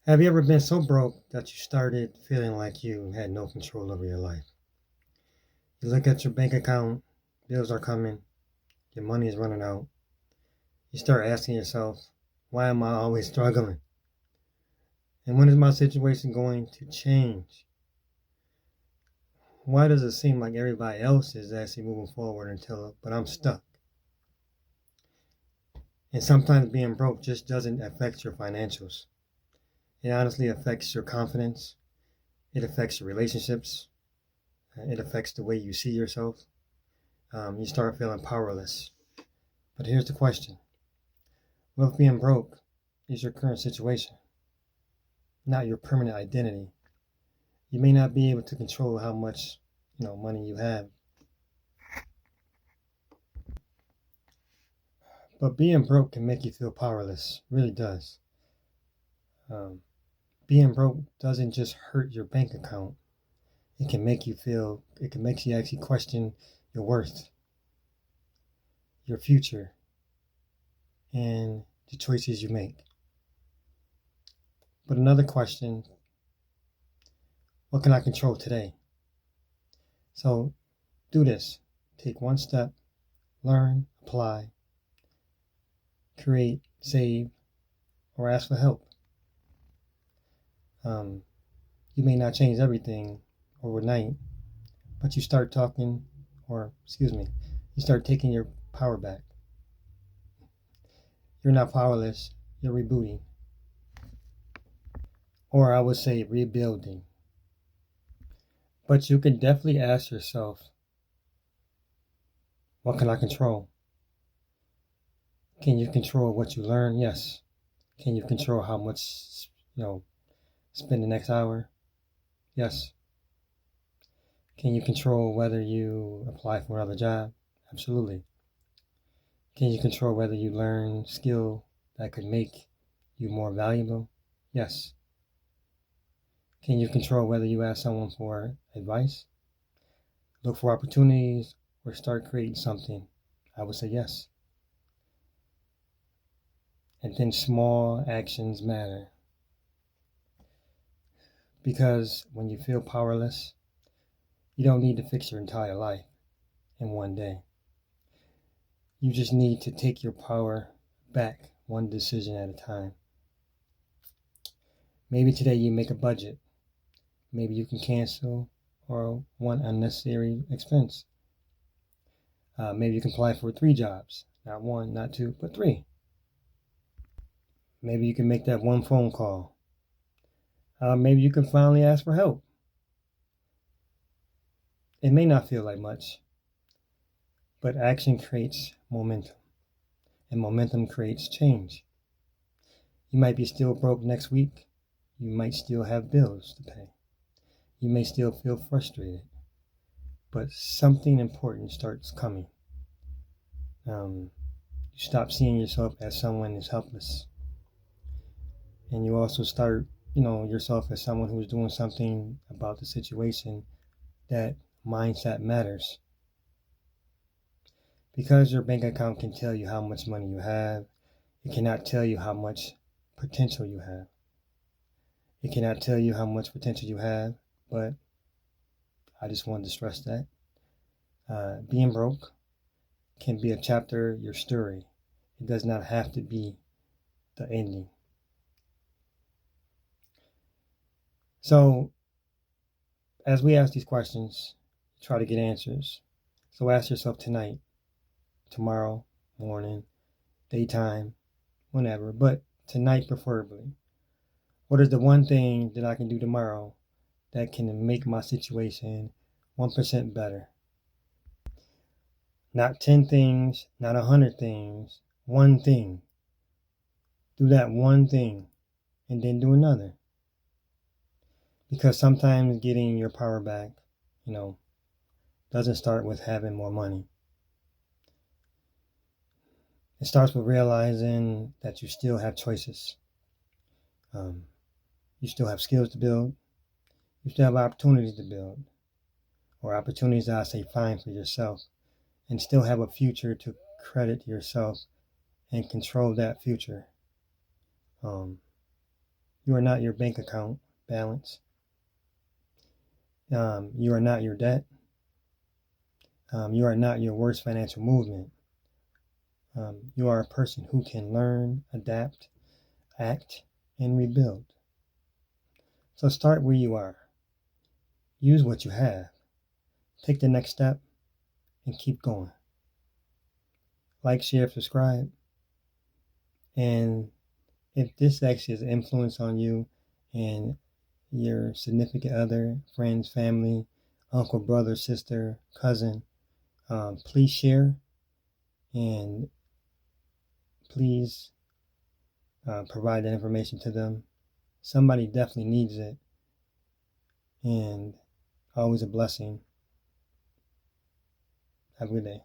Have you ever been so broke that you started feeling like you had no control over your life? You look at your bank account, bills are coming, your money is running out. You start asking yourself, why am I always struggling? And when is my situation going to change? Why does it seem like everybody else is actually moving forward but I'm stuck? And sometimes being broke just doesn't affect your financials. It honestly affects your confidence. It affects your relationships. It affects the way you see yourself. You start feeling powerless. But here's the question. What if being broke is your current situation, not your permanent identity? You may not be able to control how much, money you have, but being broke can make you feel powerless. It really does. Um, Being broke doesn't just hurt your bank account. It can make you actually question your worth, your future, and the choices you make. But another question, what can I control today? So do this. Take one step, learn, apply, create, save, or ask for help. Um, you may not change everything overnight, but you start taking your power back. You're not powerless, you're rebooting. Or I would say rebuilding. But you can definitely ask yourself, what can I control? Can you control what you learn? Yes. Can you control how much, spend the next hour? Yes. Can you control whether you apply for another job? Absolutely. Can you control whether you learn skill that could make you more valuable? Yes. Can you control whether you ask someone for advice, look for opportunities, or start creating something? I would say yes. And then small actions matter. Because when you feel powerless, you don't need to fix your entire life in one day. You just need to take your power back one decision at a time. Maybe today you make a budget. Maybe you can cancel or one unnecessary expense. Maybe you can apply for 3 jobs, not one, not two, but 3. Maybe you can make that one phone call. Maybe you can finally ask for help. It may not feel like much, but action creates momentum, and momentum creates change. You might be still broke next week. You might still have bills to pay. You may still feel frustrated, but something important starts coming. You stop seeing yourself as someone who's helpless, and you also start, yourself as someone who's doing something about the situation. That mindset matters because your bank account can tell you how much money you have. It cannot tell you how much potential you have. It cannot tell you how much potential you have, but I just wanted to stress that. Being broke can be a chapter of your story. It does not have to be the ending. So, as we ask these questions, try to get answers. So ask yourself tonight, tomorrow, morning, daytime, whenever, but tonight preferably. What is the one thing that I can do tomorrow that can make my situation 1% better? Not 10 things, not 100 things, one thing. Do that one thing and then do another. Because sometimes getting your power back, doesn't start with having more money. It starts with realizing that you still have choices. You still have skills to build. You still have opportunities to build. Or opportunities that I say find for yourself. And still have a future to credit yourself and control that future. You are not your bank account balance. You are not your debt. You are not your worst financial movement. You are a person who can learn, adapt, act, and rebuild. So start where you are. Use what you have. Take the next step and keep going. Like, share, subscribe. And if this actually has influence on you and your significant other, friends, family, uncle, brother, sister, cousin, please share, and please provide that information to them. Somebody definitely needs it, and always a blessing. Have a good day.